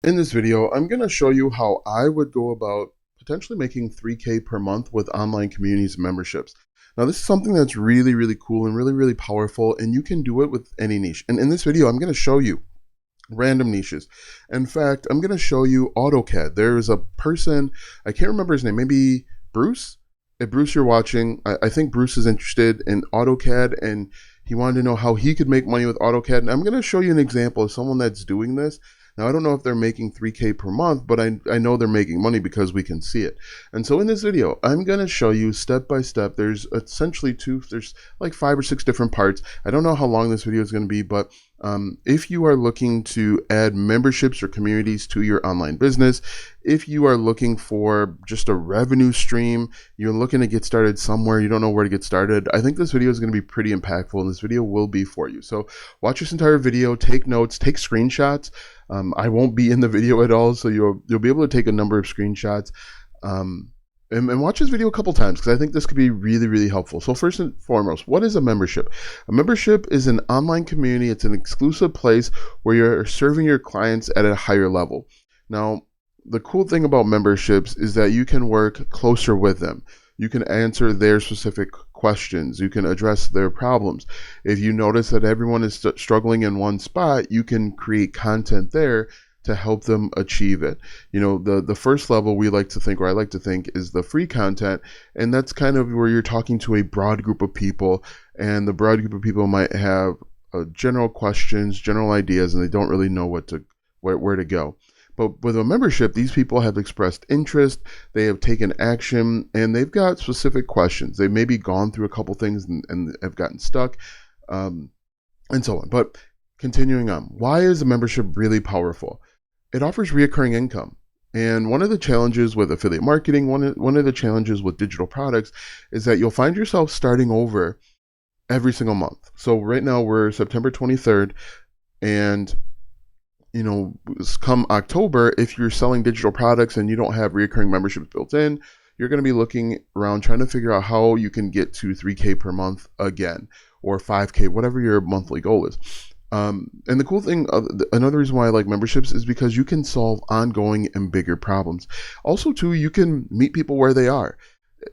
In this video, I'm going to show you how I would go about potentially making 3K per month with online communities and memberships. Now, this is something that's really, really cool and really, really powerful, and you can do it with any niche. And in this video, I'm going to show you random niches. In fact, I'm going to show you AutoCAD. There's a person, I can't remember his name, maybe Bruce? If Bruce, you're watching, I think Bruce is interested in AutoCAD and he wanted to know how he could make money with AutoCAD. And I'm going to show you an example of someone that's doing this. Now, I don't know if they're making 3K per month, but I know they're making money because we can see it. And so in this video, I'm going to show you step by step. There's essentially there's like 5 or 6 different parts. I don't know how long this video is going to be, but if you are looking to add memberships or communities to your online business, if you are looking for just a revenue stream, you're looking to get started somewhere, you don't know where to get started, I think this video is going to be pretty impactful and this video will be for you. So watch this entire video, take notes, take screenshots. I won't be in the video at all, so you'll be able to take a number of screenshots. And watch this video a couple times because I think this could be really, really helpful. So first and foremost, what is a membership? A membership is an online community. It's an exclusive place where you're serving your clients at a higher level. Now, the cool thing about memberships is that you can work closer with them. You can answer their specific questions. You can address their problems. If you notice that everyone is struggling in one spot, you can create content there to help them achieve it. You know, the first level we like to think, or I like to think, is the free content, and that's kind of where you're talking to a broad group of people, and the broad group of people might have general questions, general ideas, and they don't really know where to go. But with a membership, these people have expressed interest, they have taken action, and they've got specific questions. They've maybe gone through a couple things and have gotten stuck, and so on. But continuing on, why is a membership really powerful? It offers recurring income. And one of the challenges with affiliate marketing, one of the challenges with digital products is that you'll find yourself starting over every single month. So right now we're September 23rd, and you know, come October, if you're selling digital products and you don't have recurring memberships built in, you're going to be looking around trying to figure out how you can get to 3K per month again, or 5K, whatever your monthly goal is. And the cool thing, another reason why I like memberships is because you can solve ongoing and bigger problems. Also, too, you can meet people where they are.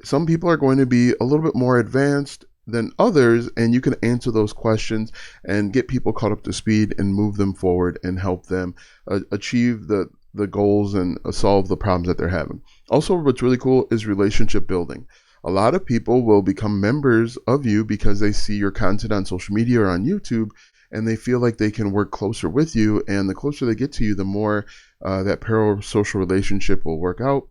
Some people are going to be a little bit more advanced than others, and you can answer those questions and get people caught up to speed and move them forward and help them achieve the goals and solve the problems that they're having. Also, what's really cool is relationship building. A lot of people will become members of you because they see your content on social media or on YouTube, and they feel like they can work closer with you, and the closer they get to you, the more that parasocial relationship will work out,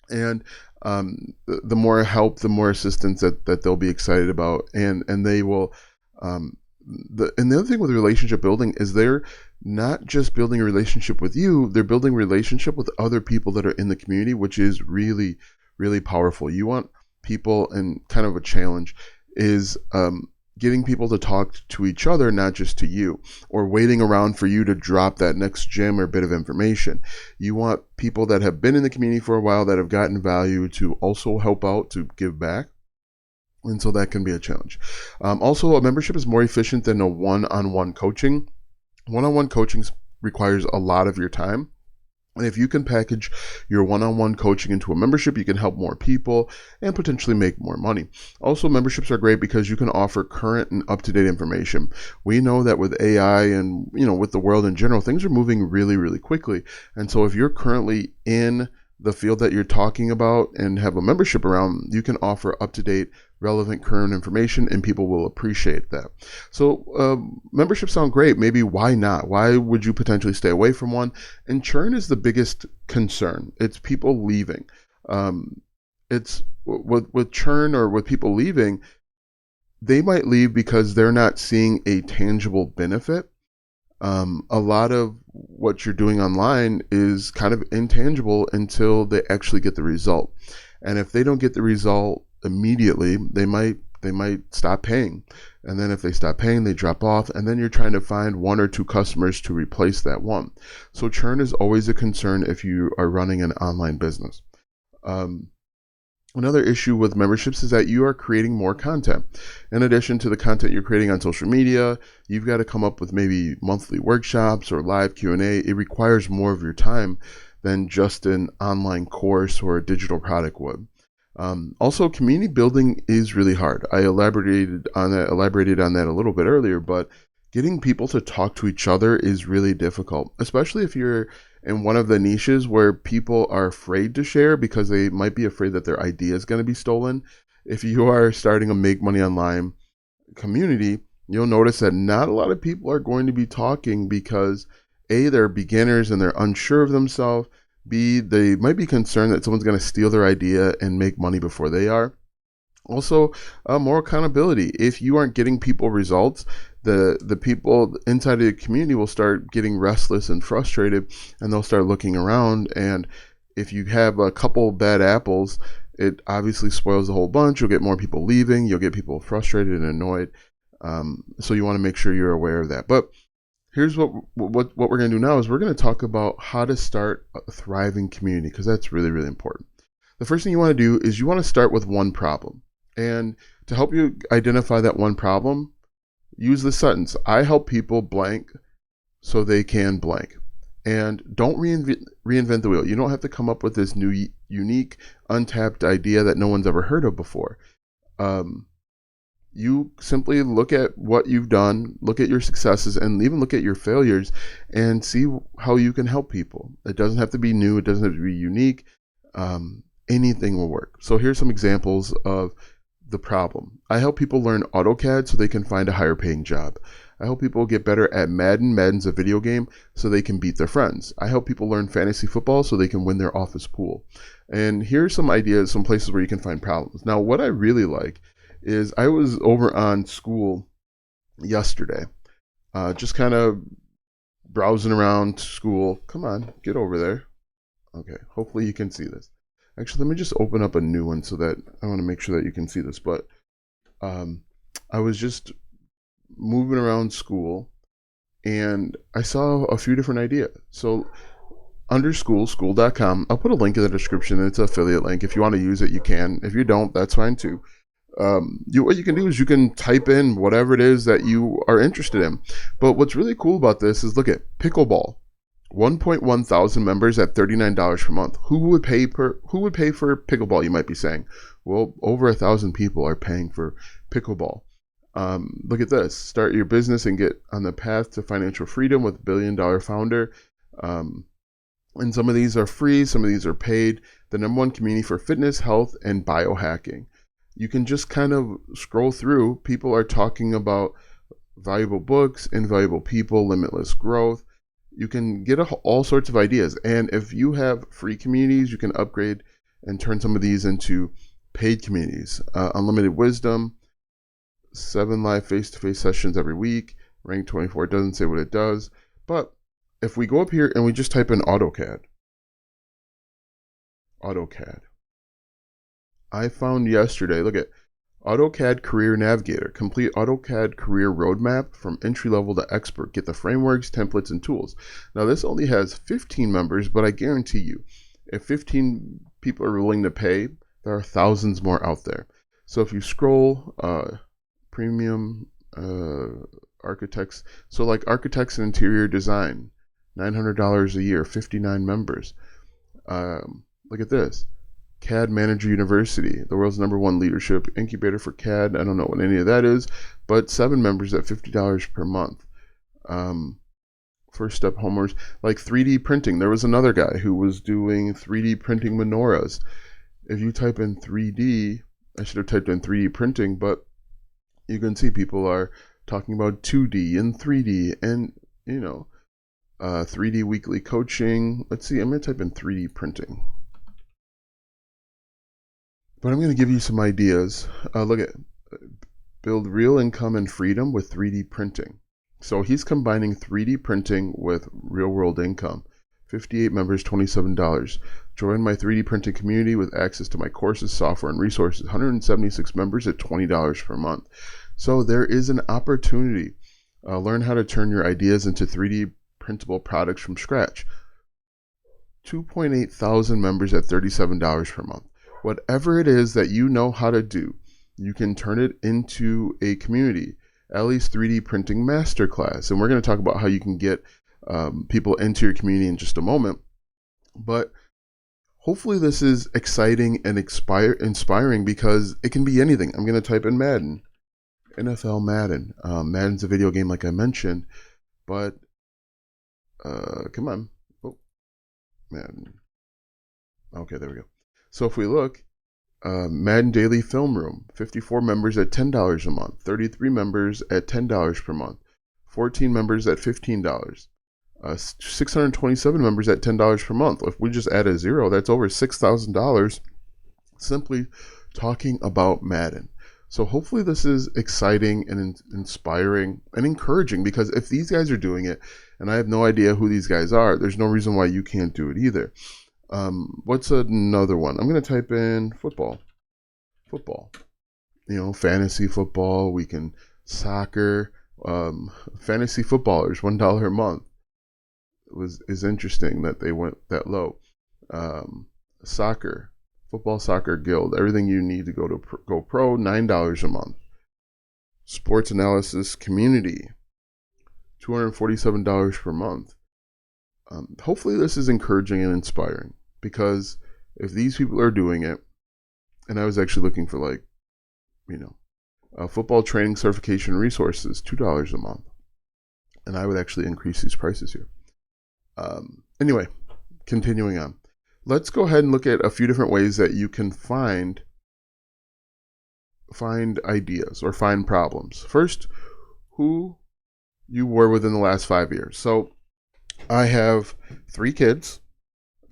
and the more help, the more assistance that they'll be excited about, and they will. And the other thing with relationship building is they're not just building a relationship with you; they're building a relationship with other people that are in the community, which is really, really powerful. You want people, and kind of a challenge is getting people to talk to each other, not just to you, or waiting around for you to drop that next gem or bit of information. You want people that have been in the community for a while, that have gotten value, to also help out, to give back. And so that can be a challenge. Also, a membership is more efficient than a one-on-one coaching. One-on-one coaching requires a lot of your time. And if you can package your one-on-one coaching into a membership, you can help more people and potentially make more money. Also, memberships are great because you can offer current and up-to-date information. We know that with AI and, you know, with the world in general, things are moving really, really quickly. And so if you're currently in the field that you're talking about and have a membership around, you can offer up-to-date, relevant, current information, and people will appreciate that. So memberships sound great. Maybe why not? Why would you potentially stay away from one? And churn is the biggest concern. It's people leaving. It's with churn, or with people leaving, they might leave because they're not seeing a tangible benefit. A lot of what you're doing online is kind of intangible until they actually get the result. And if they don't get the result immediately, they might stop paying. And then if they stop paying, they drop off, and then you're trying to find 1 or 2 customers to replace that one. So churn is always a concern if you are running an online business. Another issue with memberships is that you are creating more content. In addition to the content you're creating on social media, you've got to come up with maybe monthly workshops or live Q&A. It requires more of your time than just an online course or a digital product would. Also, community building is really hard. I elaborated on that a little bit earlier, but getting people to talk to each other is really difficult, especially if you're in one of the niches where people are afraid to share because they might be afraid that their idea is going to be stolen. If you are starting a make money online community, you'll notice that not a lot of people are going to be talking because A, they're beginners and they're unsure of themselves. B, they might be concerned that someone's going to steal their idea and make money before they are. Also, more accountability. If you aren't getting people results, the people inside of the community will start getting restless and frustrated, and they'll start looking around. And if you have a couple bad apples, it obviously spoils the whole bunch. You'll get more people leaving. You'll get people frustrated and annoyed. So you want to make sure you're aware of that. But here's what we're going to do now is we're going to talk about how to start a thriving community, because that's really, really important. The first thing you want to do is you want to start with one problem. And to help you identify that one problem, use this sentence: I help people blank so they can blank. And don't reinvent the wheel. You don't have to come up with this new, unique, untapped idea that no one's ever heard of before. You simply look at what you've done, look at your successes, and even look at your failures and see how you can help people. It doesn't have to be new. It doesn't have to be unique. Anything will work. So here's some examples of the problem. I help people learn AutoCAD so they can find a higher paying job. I help people get better at Madden. Madden's a video game, so they can beat their friends. I help people learn fantasy football so they can win their office pool. And here's some ideas, some places where you can find problems. Now, what I really like is I was over on School yesterday, just kind of browsing around School. Come on, get over there. Okay, hopefully you can see this. Actually, let me just open up a new one so that I want to make sure that you can see this. But I was just moving around School, and I saw a few different ideas. So under school.com, I'll put a link in the description. It's an affiliate link. If you want to use it, you can. If you don't, that's fine too. What you can do is you can type in whatever it is that you are interested in. But what's really cool about this is, look at Pickleball. 1.1 thousand members at $39 per month. Who would pay for Pickleball, you might be saying? Well, over 1,000 people are paying for Pickleball. Look at this. Start your business and get on the path to financial freedom with billion-dollar founder. And some of these are free, some of these are paid. The #1 community for fitness, health, and biohacking. You can just kind of scroll through. People are talking about valuable books, invaluable people, limitless growth. You can get all sorts of ideas. And if you have free communities, you can upgrade and turn some of these into paid communities. Unlimited wisdom, 7 live face-to-face sessions every week, rank 24. It doesn't say what it does. But if we go up here and we just type in AutoCAD, I found yesterday, look at AutoCAD Career Navigator. Complete AutoCAD Career Roadmap from entry level to expert. Get the frameworks, templates, and tools. Now, this only has 15 members, but I guarantee you, if 15 people are willing to pay, there are thousands more out there. So if you scroll, premium architects, so like architects and interior design, $900 a year, 59 members. Look at this. CAD Manager University, the world's #1 leadership incubator for CAD. I don't know what any of that is, but 7 members at $50 per month. First step homeowners, like 3D printing. There was another guy who was doing 3D printing menorahs. If you type in 3D, I should have typed in 3D printing, but you can see people are talking about 2D and 3D and, 3D weekly coaching. Let's see, I'm going to type in 3D printing. But I'm going to give you some ideas. Look at build real income and freedom with 3D printing. So he's combining 3D printing with real world income. 58 members, $27. Join my 3D printing community with access to my courses, software, and resources. 176 members at $20 per month. So there is an opportunity. Learn how to turn your ideas into 3D printable products from scratch. 2.8 thousand members at $37 per month. Whatever it is that you know how to do, you can turn it into a community. Ellie's 3D printing masterclass, and we're going to talk about how you can get people into your community in just a moment. But hopefully this is exciting and inspiring, because it can be anything. I'm going to type in Madden, NFL Madden. Madden's a video game like I mentioned, but come on. Oh, Madden. Okay, there we go. So if we look, Madden Daily Film Room, 54 members at $10 a month, 33 members at $10 per month, 14 members at $15, 627 members at $10 per month. If we just add a zero, that's over $6,000 simply talking about Madden. So hopefully this is exciting and inspiring and encouraging, because if these guys are doing it, and I have no idea who these guys are, there's no reason why you can't do it either. What's another one? I'm going to type in football. Fantasy football. We can soccer. Fantasy footballers, $1 a month. Is interesting that they went that low. Soccer, football soccer guild. Everything you need to go pro, $9 a month. Sports analysis community, $247 per month. Hopefully this is encouraging and inspiring, because if these people are doing it, and I was actually looking for football training certification resources, $2 a month, and I would actually increase these prices here. Anyway, continuing on, let's go ahead and look at a few different ways that you can find ideas or find problems. First, who you were within the last 5 years. So I have 3 kids,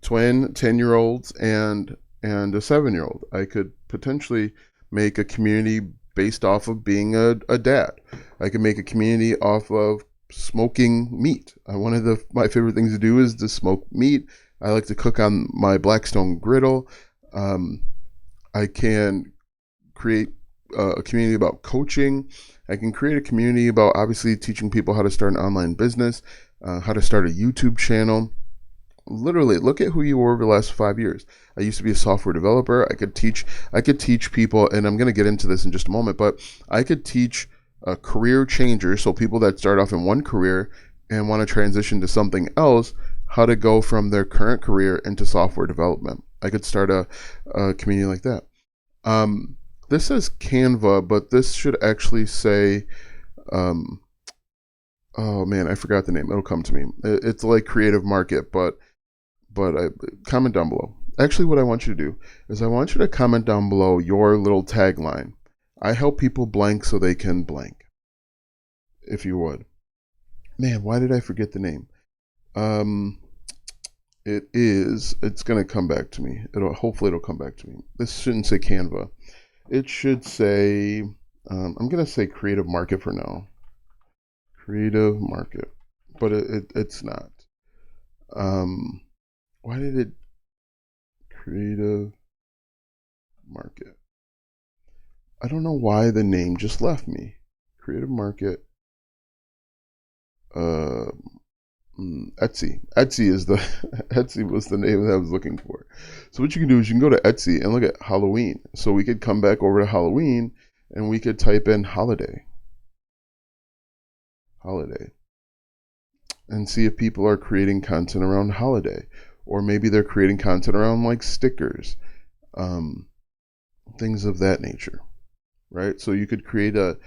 twin 10-year-olds and a 7-year-old. I could potentially make a community based off of being a dad. I could make a community off of smoking meat. One of my favorite things to do is to smoke meat. I like to cook on my Blackstone griddle. I can create a community about coaching. I can create a community about obviously teaching people how to start an online business, how to start a YouTube channel. Literally, look at who you were over the last 5 years. I used to be a software developer. I could teach people, and I'm going to get into this in just a moment, but I could teach career changers, so people that start off in one career and want to transition to something else, how to go from their current career into software development. I could start a community like that. This says Canva, but this should actually say, oh man, I forgot the name. It'll come to me. It's like Creative Market, but comment down below. Actually, what I want you to do is I want you to comment down below your little tagline. I help people blank so they can blank. If you would. Man, why did I forget the name? It's going to come back to me. Hopefully it'll come back to me. This shouldn't say Canva. It should say, I'm going to say Creative Market for now. Creative Market. But it's not. Why did it Creative Market? I don't know why the name just left me. Creative Market. Etsy. Etsy is the Etsy was the name that I was looking for. So what you can do is you can go to Etsy and look at Halloween. So we could come back over to Halloween and we could type in holiday. And see if people are creating content around holiday. Or maybe they're creating content around like stickers. Things of that nature. Right? So you could create a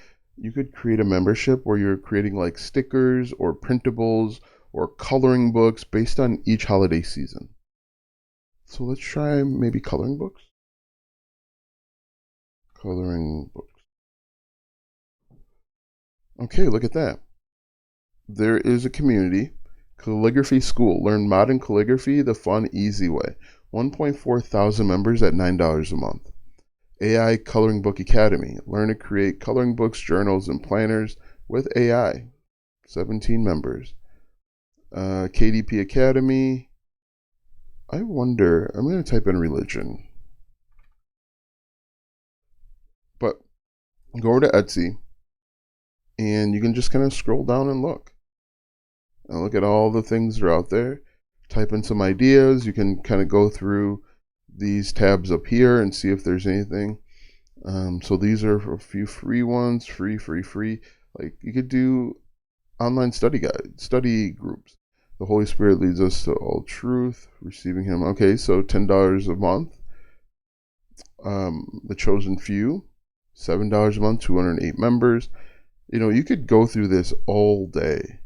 membership where you're creating like stickers or printables or coloring books based on each holiday season. So let's try maybe coloring books. Okay, look at that. There is a community, calligraphy school. Learn modern calligraphy the fun, easy way. 1.4 thousand members at $9 a month. AI Coloring Book Academy. Learn to create coloring books, journals, and planners with AI. 17 members. KDP Academy. I wonder, I'm going to type in religion. But go over to Etsy and you can just kind of scroll down and look. Look at all the things that are out there. Type in some ideas. You can kind of go through these tabs up here and see if there's anything. So these are a few free ones, free. Like you could do online study guide, study groups. The Holy Spirit leads us to all truth, receiving Him. Okay, so $10 a month. The Chosen Few, $7 a month, 208 members. You could go through this all day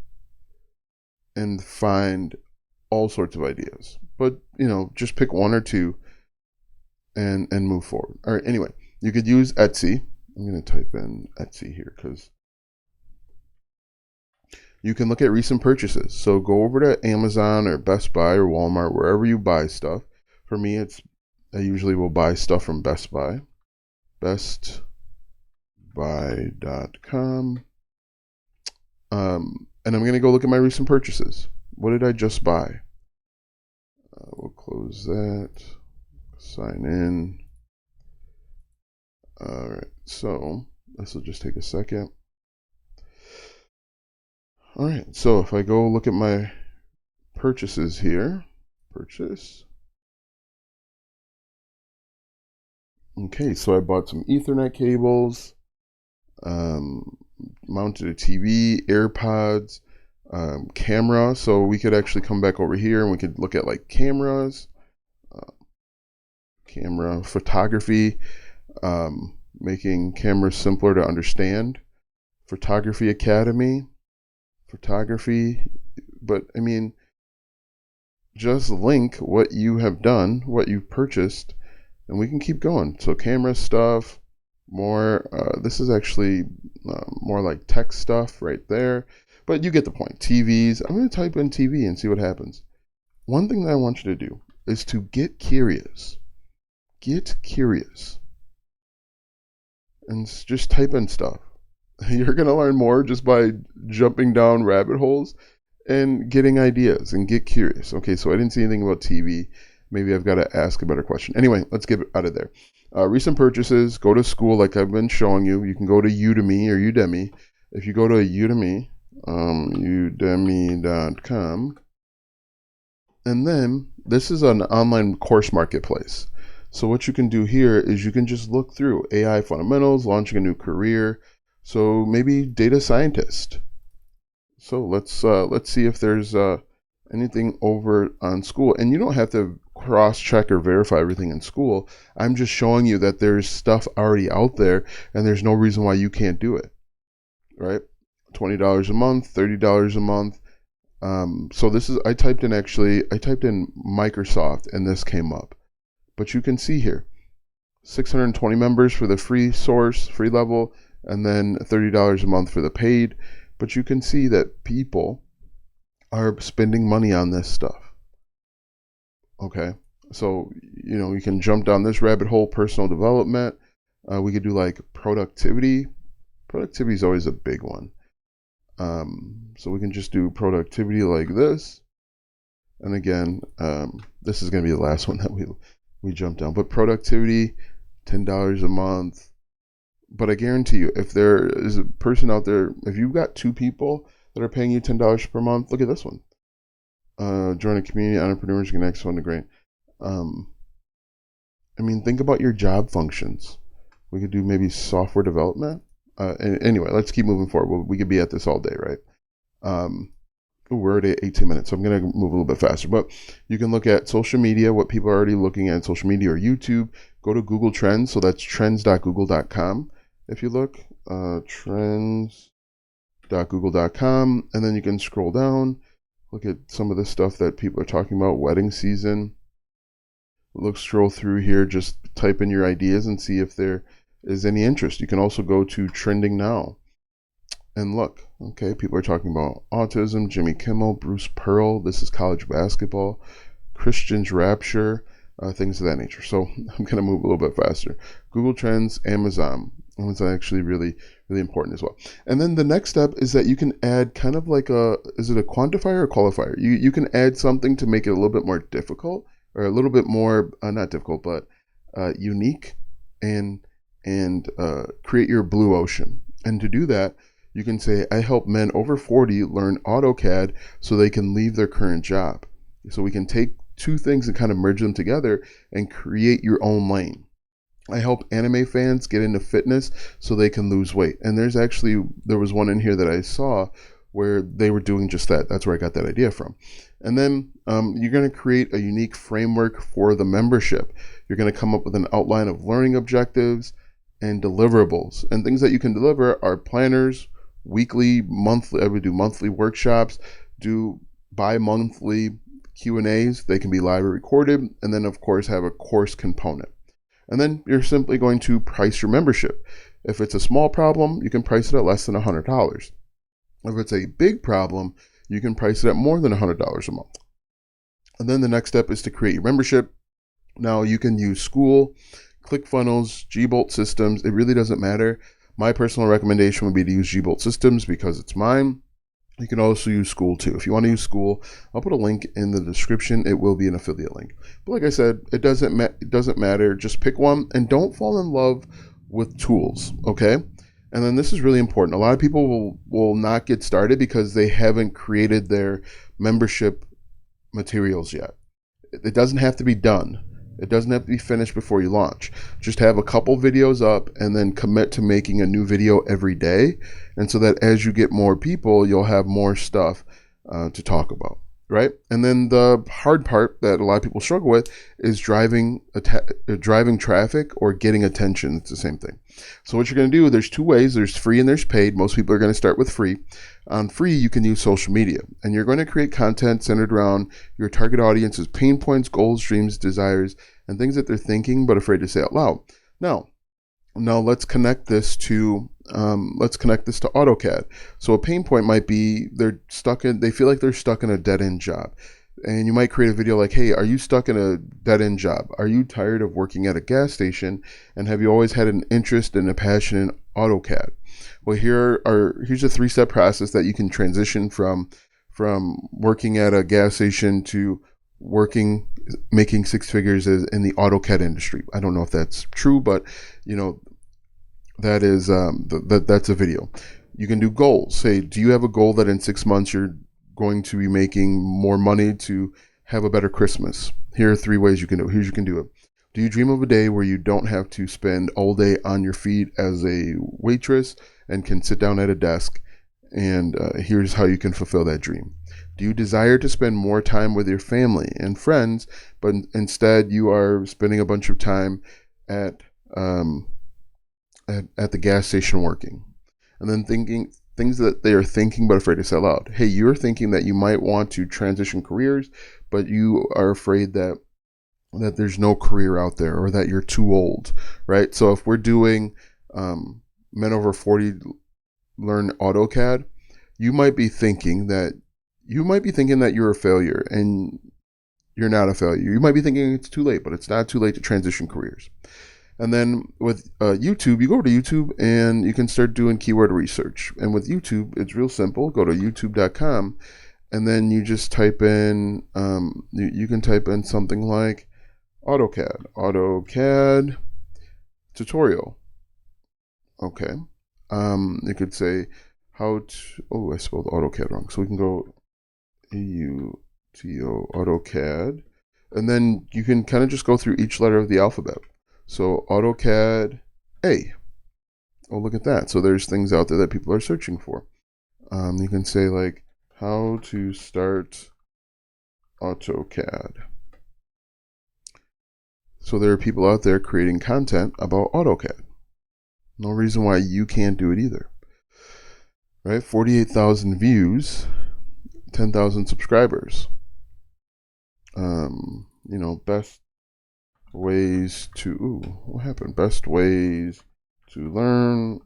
and find all sorts of ideas. But, just pick one or two and move forward. All right, anyway, you could use Etsy. I'm going to type in Etsy here because you can look at recent purchases. So go over to Amazon or Best Buy or Walmart, wherever you buy stuff. For me, I usually will buy stuff from Best Buy. bestbuy.com. And I'm going to go look at my recent purchases. What did I just buy? We'll close that. Sign in. All right, so this will just take a second. All right, so if I go look at my purchases here, purchase. Okay, so I bought some Ethernet cables, mounted a TV, AirPods, camera. So we could actually come back over here and we could look at like cameras, camera, photography, making cameras simpler to understand, Photography Academy, photography. But I mean, just link what you have done, what you've purchased, and we can keep going. So camera stuff, more, this is actually more like tech stuff right there, but you get the point. TVs, I'm going to type in TV and see what happens. One thing that I want you to do is to get curious. Get curious. And just type in stuff. You're going to learn more just by jumping down rabbit holes and getting ideas and get curious. Okay, so I didn't see anything about TV. Maybe I've got to ask a better question. Anyway, let's get out of there. Recent purchases, go to school like I've been showing you. You can go to Udemy or Udemy. If you go to Udemy, udemy.com, and then this is an online course marketplace. So what you can do here is you can just look through AI fundamentals, launching a new career. So maybe data scientist. So let's see if there's anything over on school. And you don't have to cross-check or verify everything in school. I'm just showing you that there's stuff already out there and there's no reason why you can't do it, right? $20 a month, $30 a month. So this is, I typed in Microsoft and this came up. But you can see here, 620 members for the free source, free level, and then $30 a month for the paid. But you can see that people are spending money on this stuff. Okay, so you can jump down this rabbit hole, personal development. We could do like productivity. Productivity is always a big one. So we can just do productivity like this. And again, this is going to be the last one that we jump down. But productivity, $10 a month. But I guarantee you, if there is a person out there, if you've got two people that are paying you $10 per month, look at this one. Join a community, entrepreneurs can next one to great. I mean, think about your job functions. We could do maybe software development. Anyway, let's keep moving forward. We could be at this all day, right? We're at 18 minutes, so I'm going to move a little bit faster. But you can look at social media, what people are already looking at social media or YouTube. Go to Google Trends, so that's trends.google.com. If you look, trends.google.com, and then you can scroll down, look at some of the stuff that people are talking about, wedding season. Scroll through here, just type in your ideas and see if there is any interest. You can also go to Trending Now and look. Okay, people are talking about autism, Jimmy Kimmel, Bruce Pearl, this is college basketball, Christian's Rapture, things of that nature. So I'm going to move a little bit faster. Google Trends, Amazon. Amazon actually really, really important as well. And then the next step is that you can add kind of like is it a quantifier or qualifier? You can add something to make it a little bit more difficult, or a little bit more, not difficult, but unique, and create your blue ocean. And to do that, you can say, I help men over 40 learn AutoCAD so they can leave their current job. So we can take two things and kind of merge them together and create your own lane. I help anime fans get into fitness so they can lose weight. And there was one in here that I saw where they were doing just that. That's where I got that idea from. And then you're going to create a unique framework for the membership. You're going to come up with an outline of learning objectives and deliverables. And things that you can deliver are planners, weekly, monthly. I would do monthly workshops, do bi-monthly Q&As. They can be live or recorded. And then, of course, have a course component. And then you're simply going to price your membership. If it's a small problem, you can price it at less than $100. If it's a big problem, you can price it at more than $100 a month. And then the next step is to create your membership. Now you can use School, ClickFunnels, Gbolt systems. It really doesn't matter. My personal recommendation would be to use Gbolt systems because it's mine. You can also use School too. If you want to use School, I'll put a link in the description. It will be an affiliate link. But like I said, it doesn't matter. Just pick one and don't fall in love with tools, okay? And then this is really important. A lot of people will not get started because they haven't created their membership materials yet. It doesn't have to be done. It doesn't have to be finished before you launch. Just have a couple videos up and then commit to making a new video every day. And so that as you get more people, you'll have more stuff to talk about, right? And then the hard part that a lot of people struggle with is driving traffic or getting attention. It's the same thing. So what you're going to do, there's two ways. There's free and there's paid. Most people are going to start with free. On free, you can use social media, and you're going to create content centered around your target audience's pain points, goals, dreams, desires, and things that they're thinking but afraid to say out loud. Now let's connect this to AutoCAD. So a pain point might be they feel like they're stuck in a dead-end job. And you might create a video like, hey, are you stuck in a dead-end job? Are you tired of working at a gas station? And have you always had an interest and a passion in AutoCAD? Well, here's a 3-step process that you can transition from working at a gas station to making 6 figures in the AutoCAD industry. I don't know if that's true, but that is that's a video. You can do goals. Say, do you have a goal that in 6 months you're going to be making more money to have a better Christmas? Here are 3 ways you can do it. Here's you can do it. Do you dream of a day where you don't have to spend all day on your feet as a waitress and can sit down at a desk? And here's how you can fulfill that dream. Do you desire to spend more time with your family and friends, but instead you are spending a bunch of time at the gas station working? And then thinking things that they are thinking but afraid to say out loud. Hey, you're thinking that you might want to transition careers, but you are afraid that there's no career out there or that you're too old, right? So if we're doing men over 40 learn AutoCAD, you might be thinking that you're a failure, and you're not a failure. You might be thinking it's too late, but it's not too late to transition careers. And then with YouTube, you go to YouTube and you can start doing keyword research. And with YouTube, it's real simple. Go to youtube.com and then you just type in, you can type in something like AutoCAD tutorial. Okay. You could say I spelled AutoCAD wrong. So we can go AUTO AutoCAD. And then you can kind of just go through each letter of the alphabet. So AutoCAD A. Oh, look at that. So there's things out there that people are searching for. You can say like how to start AutoCAD. So there are people out there creating content about AutoCAD. No reason why you can't do it either. Right? 48,000 views, 10,000 subscribers. Best ways to what happened? Best ways to learn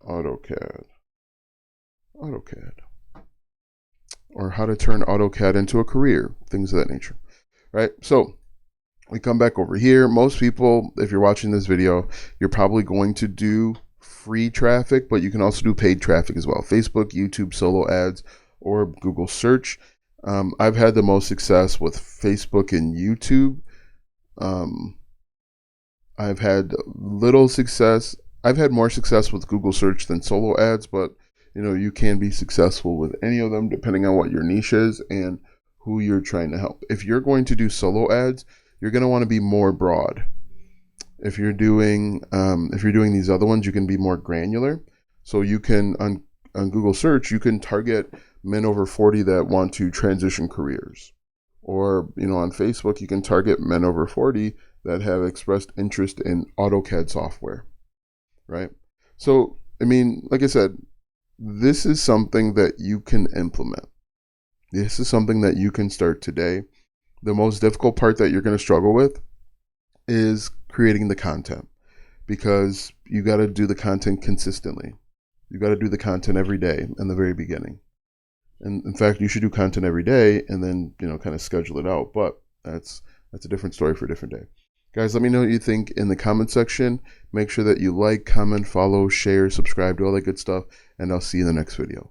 AutoCAD. Or how to turn AutoCAD into a career, things of that nature. Right? So we come back over here. Most people, if you're watching this video, you're probably going to do free traffic, but you can also do paid traffic as well. Facebook, YouTube, solo ads, or Google search. I've had the most success with Facebook and YouTube. I've had little success. I've had more success with Google search than solo ads, but you can be successful with any of them depending on what your niche is and who you're trying to help. If you're going to do solo ads, you're going to want to be more broad. If you're doing these other ones, you can be more granular. So you can on Google search, you can target men over 40 that want to transition careers. Or, on Facebook, you can target men over 40 that have expressed interest in AutoCAD software, right? So, like I said, this is something that you can implement. This is something that you can start today. The most difficult part that you're going to struggle with is creating the content, because you got to do the content consistently. You got to do the content every day in the very beginning. And in fact, you should do content every day and then, kind of schedule it out. But that's a different story for a different day. Guys, let me know what you think in the comment section. Make sure that you like, comment, follow, share, subscribe, do all that good stuff. And I'll see you in the next video.